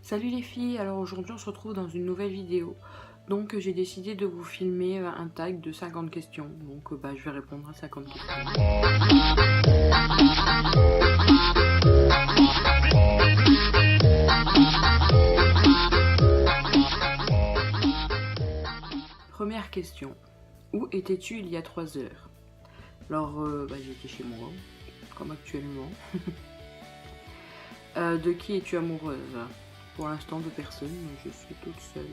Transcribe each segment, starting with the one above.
Salut les filles, alors aujourd'hui on se retrouve dans une nouvelle vidéo. Donc j'ai décidé de vous filmer un tag de 50 questions. Donc je vais répondre à 50 questions. Première question. Où étais-tu il y a 3 heures? Alors j'étais chez moi, comme actuellement. De qui es-tu amoureuse? Pour l'instant de personne, je suis toute seule.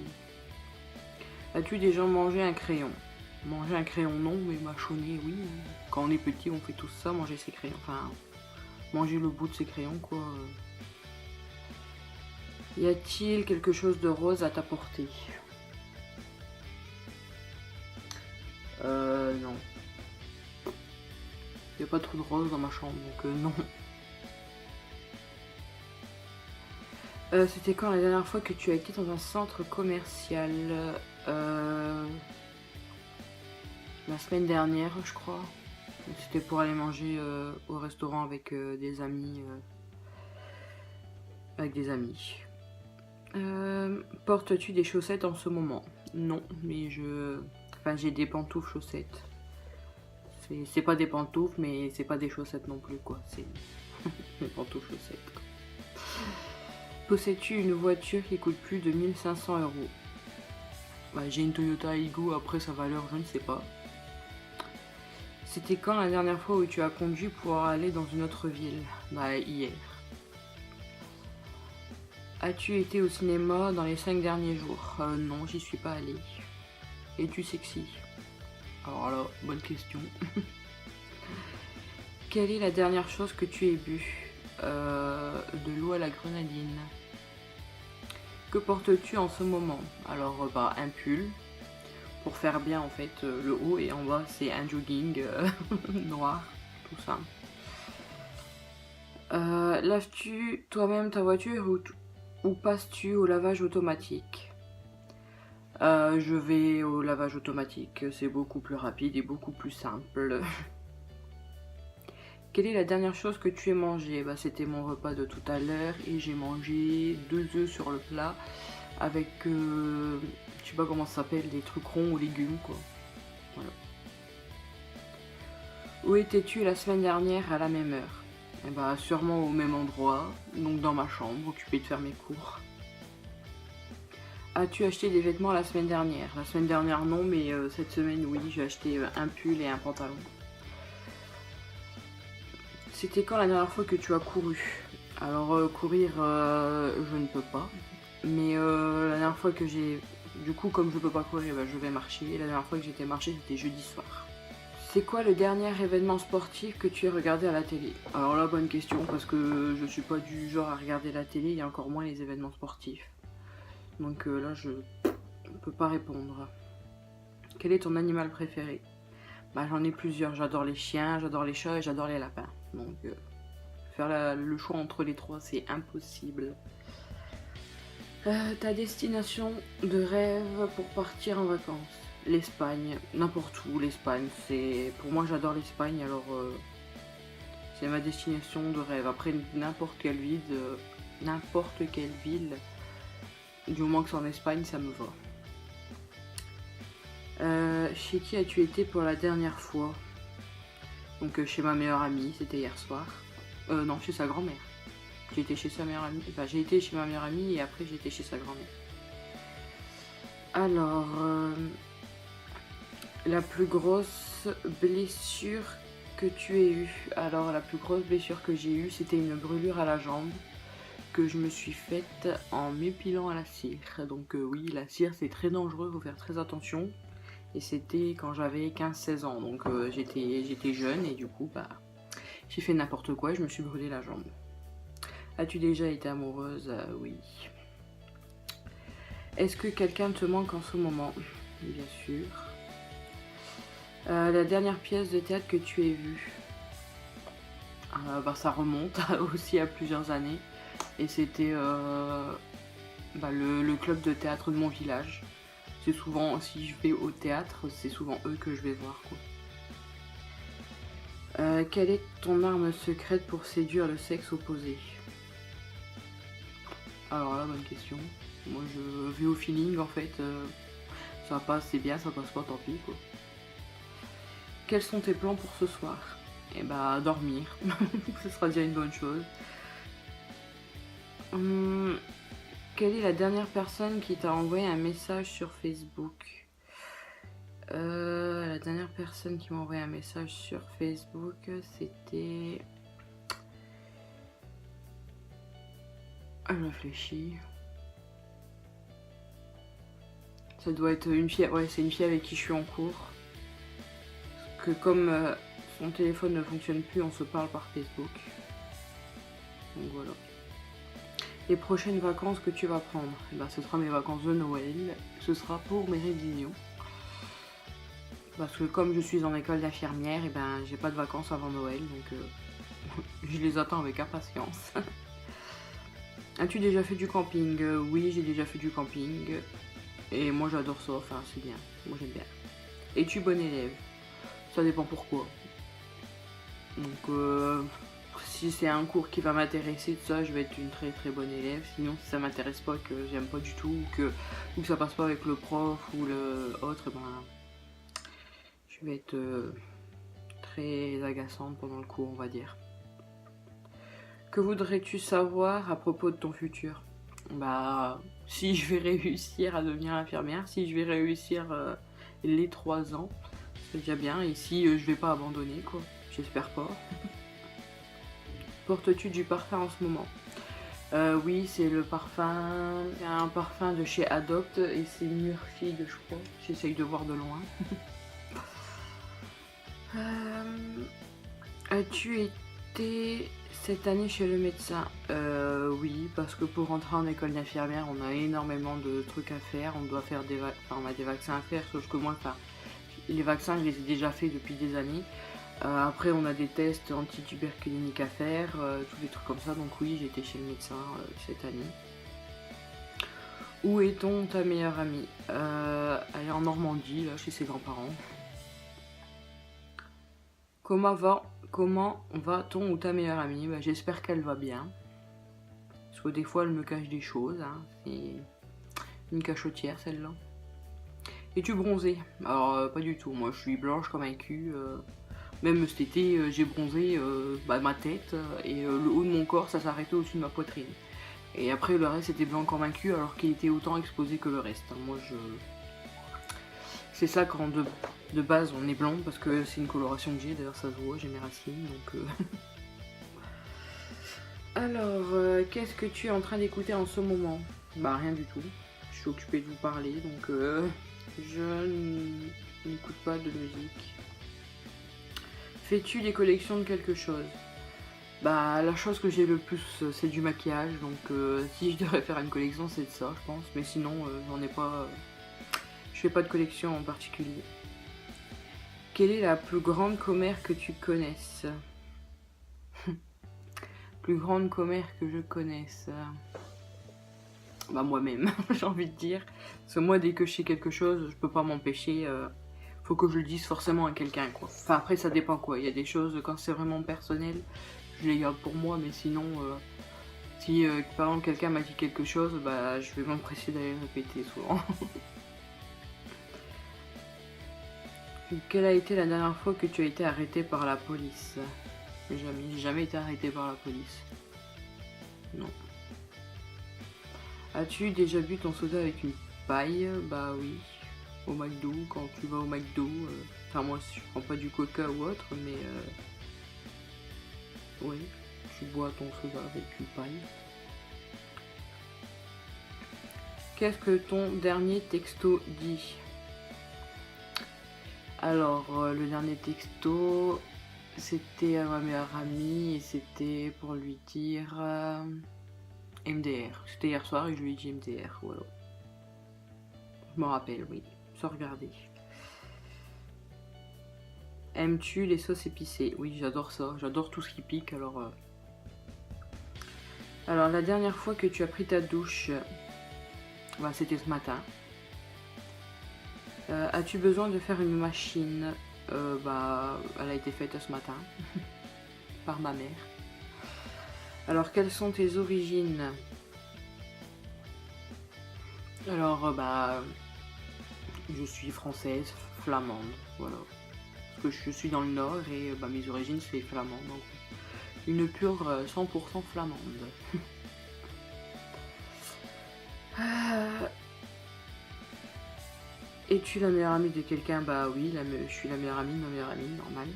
As-tu déjà mangé un crayon? Manger un crayon non, mais mâchonner oui. Quand on est petit on fait tout ça, manger ses crayons. Enfin, manger le bout de ses crayons quoi. Y a-t-il quelque chose de rose à t'apporter? Non. Y a pas trop de rose dans ma chambre, donc non. C'était quand la dernière fois que tu as été dans un centre commercial? La semaine dernière, je crois. C'était pour aller manger au restaurant avec des amis. Portes-tu des chaussettes en ce moment? Non, mais j'ai des pantoufles chaussettes. C'est pas des pantoufles, mais c'est pas des chaussettes non plus, quoi. C'est des pantoufles chaussettes. Possèdes-tu une voiture qui coûte plus de 1500 €? J'ai une Toyota Aygo, après sa valeur, je ne sais pas. C'était quand la dernière fois où tu as conduit pour aller dans une autre ville? Hier. As-tu été au cinéma dans les 5 derniers jours? Non, j'y suis pas allée. Es-tu sexy? Alors là, bonne question. Quelle est la dernière chose que tu aies bu? De l'eau à la grenadine. Que portes-tu en ce moment? Alors un pull pour faire bien en fait le haut, et en bas c'est un jogging noir, tout ça. Laves-tu toi-même ta voiture ou passes-tu au lavage automatique? Je vais au lavage automatique, c'est beaucoup plus rapide et beaucoup plus simple. Quelle est la dernière chose que tu aies mangé? C'était mon repas de tout à l'heure et j'ai mangé 2 œufs sur le plat avec, je sais pas comment ça s'appelle, des trucs ronds aux légumes quoi. Voilà. Où étais-tu la semaine dernière à la même heure? Sûrement au même endroit, donc dans ma chambre, occupée de faire mes cours. As-tu acheté des vêtements la semaine dernière? La semaine dernière non, mais cette semaine oui, j'ai acheté un pull et un pantalon. C'était quand la dernière fois que tu as couru? Alors courir, je ne peux pas. Mais la dernière fois que j'ai... Du coup, comme je peux pas courir, je vais marcher. Et la dernière fois que j'étais marcher, c'était jeudi soir. C'est quoi le dernier événement sportif que tu as regardé à la télé? Alors là, bonne question, parce que je suis pas du genre à regarder la télé, et encore moins les événements sportifs. Donc là, je peux pas répondre. Quel est ton animal préféré? J'en ai plusieurs. J'adore les chiens, j'adore les chats et j'adore les lapins. Donc faire le choix entre les trois, c'est impossible. Ta destination de rêve pour partir en vacances? L'Espagne, n'importe où. L'Espagne, pour moi, j'adore l'Espagne, alors c'est ma destination de rêve. Après, n'importe quelle ville, du moment que c'est en Espagne, ça me va. Chez qui as-tu été pour la dernière fois? Donc chez ma meilleure amie, c'était hier soir. Non, chez sa grand-mère. J'ai été chez sa meilleure amie. J'ai été chez ma meilleure amie et après j'ai été chez sa grand-mère. Alors, la plus grosse blessure que tu aies eue? Alors, la plus grosse blessure que j'ai eue, c'était une brûlure à la jambe que je me suis faite en m'épilant à la cire. Donc oui, la cire c'est très dangereux, faut faire très attention. Et c'était quand j'avais 15-16 ans, donc j'étais jeune et du coup j'ai fait n'importe quoi et je me suis brûlé la jambe. As-tu déjà été amoureuse? Oui. Est-ce que quelqu'un te manque en ce moment? Bien sûr. La dernière pièce de théâtre que tu aies vue? Ça remonte aussi à plusieurs années. Et c'était le club de théâtre de mon village. C'est souvent, si je vais au théâtre, c'est souvent eux que je vais voir quoi. Quelle est ton arme secrète pour séduire le sexe opposé? Alors là, bonne question. Moi, je vais au feeling, en fait. Ça passe, c'est bien, ça passe pas, tant pis, quoi. Quels sont tes plans pour ce soir? Eh bah, dormir. Ce sera déjà une bonne chose. Quelle est la dernière personne qui t'a envoyé un message sur Facebook? La dernière personne qui m'a envoyé un message sur Facebook, c'était... Ah, je réfléchis. Ça doit être une fille... Ouais, c'est une fille avec qui je suis en cours. Parce que comme son téléphone ne fonctionne plus, on se parle par Facebook. Donc voilà. Les prochaines vacances que tu vas prendre, eh ben, ce sera mes vacances de Noël. Ce sera pour mes révisions. Parce que comme je suis en école d'infirmière, et ben j'ai pas de vacances avant Noël, donc je les attends avec impatience. As-tu déjà fait du camping? Oui, j'ai déjà fait du camping. Et moi j'adore ça, enfin c'est bien. Moi j'aime bien. Es-tu bon élève? Ça dépend pourquoi. Donc si c'est un cours qui va m'intéresser, tout ça, je vais être une très très bonne élève. Sinon si ça m'intéresse pas, que j'aime pas du tout, ou que ça passe pas avec le prof ou le autre, ben je vais être très agaçante pendant le cours, on va dire. Que voudrais-tu savoir à propos de ton futur? Bah, si je vais réussir à devenir infirmière, si je vais réussir les 3 ans, c'est déjà bien. Et si je vais pas abandonner, quoi. J'espère pas. Portes-tu du parfum en ce moment? Oui, c'est le parfum. C'est un parfum de chez Adopt et c'est Murphy, je crois. J'essaye de voir de loin. As-tu été cette année chez le médecin? Oui, parce que pour rentrer en école d'infirmière, on a énormément de trucs à faire. On doit faire on a des vaccins à faire, sauf que moi, les vaccins, je les ai déjà faits depuis des années. Après, on a des tests anti-tuberculiniques à faire, tous des trucs comme ça. Donc oui, j'ai été chez le médecin cette année. Où est-on ta meilleure amie? Elle est en Normandie, là, chez ses grands-parents. Comment va ton ou ta meilleure amie? Bah, j'espère qu'elle va bien. Parce que des fois, elle me cache des choses. Hein. C'est une cachotière, celle-là. Es-tu bronzée? Alors, pas du tout. Moi, je suis blanche comme un cul. Même cet été, j'ai bronzé ma tête et le haut de mon corps, ça s'arrêtait au-dessus de ma poitrine. Et après, le reste était blanc comme un cul, alors qu'il était autant exposé que le reste. Moi, c'est ça quand de base on est blond, parce que c'est une coloration que j'ai, d'ailleurs ça se voit, j'ai mes racines, donc... Alors, qu'est-ce que tu es en train d'écouter en ce moment? Bah rien du tout, je suis occupée de vous parler, donc je n'écoute pas de musique. Fais-tu des collections de quelque chose? Bah la chose que j'ai le plus c'est du maquillage, donc si je devrais faire une collection c'est de ça je pense, mais sinon j'en ai pas... je fais pas de collection en particulier. Quelle est la plus grande commère que tu connaisses? Plus grande commère que je connaisse? Bah moi-même, j'ai envie de dire. Parce que moi, dès que je sais quelque chose, je peux pas m'empêcher. Faut que je le dise forcément à quelqu'un, quoi. Enfin, après, ça dépend, quoi. Il y a des choses, quand c'est vraiment personnel, je les garde pour moi. Mais sinon, si par exemple quelqu'un m'a dit quelque chose, bah je vais m'empresser d'aller le répéter souvent. Quelle a été la dernière fois que tu as été arrêté par la police? Jamais, j'ai jamais été arrêté par la police. Non. As-tu déjà bu ton soda avec une paille? Bah oui. Au McDo, quand tu vas au McDo. Enfin moi je prends pas du coca ou autre, mais oui, tu bois ton soda avec une paille. Qu'est-ce que ton dernier texto dit? Alors, le dernier texto, c'était à ma meilleure amie et c'était pour lui dire MDR. C'était hier soir et je lui ai dit MDR, voilà. Je m'en rappelle, oui, sans regarder. Aimes-tu les sauces épicées? Oui, j'adore ça, j'adore tout ce qui pique, alors... Alors, la dernière fois que tu as pris ta douche, bah, c'était ce matin. As-tu besoin de faire une machine? Bah, elle a été faite ce matin par ma mère. Alors, quelles sont tes origines? Alors, je suis française, flamande, voilà. Parce que je suis dans le nord et mes origines c'est flamand, donc une pure 100% flamande. Es-tu la meilleure amie de quelqu'un? Bah oui, je suis la meilleure amie de ma meilleure amie, normal.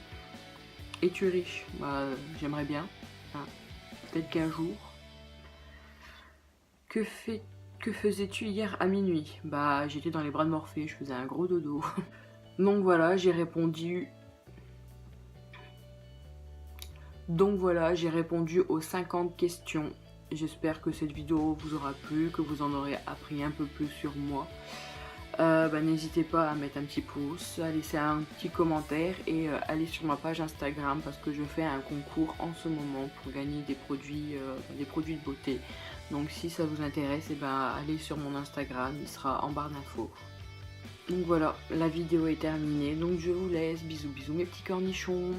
Es-tu riche? Bah j'aimerais bien, hein. Peut-être qu'un jour. Que faisais-tu hier à minuit? Bah j'étais dans les bras de Morphée, je faisais un gros dodo. Donc voilà, j'ai répondu aux 50 questions. J'espère que cette vidéo vous aura plu, que vous en aurez appris un peu plus sur moi. N'hésitez pas à mettre un petit pouce, à laisser un petit commentaire et aller sur ma page Instagram parce que je fais un concours en ce moment pour gagner des produits de beauté. Donc si ça vous intéresse, allez sur mon Instagram, il sera en barre d'infos. Donc voilà, la vidéo est terminée, donc je vous laisse. Bisous bisous mes petits cornichons.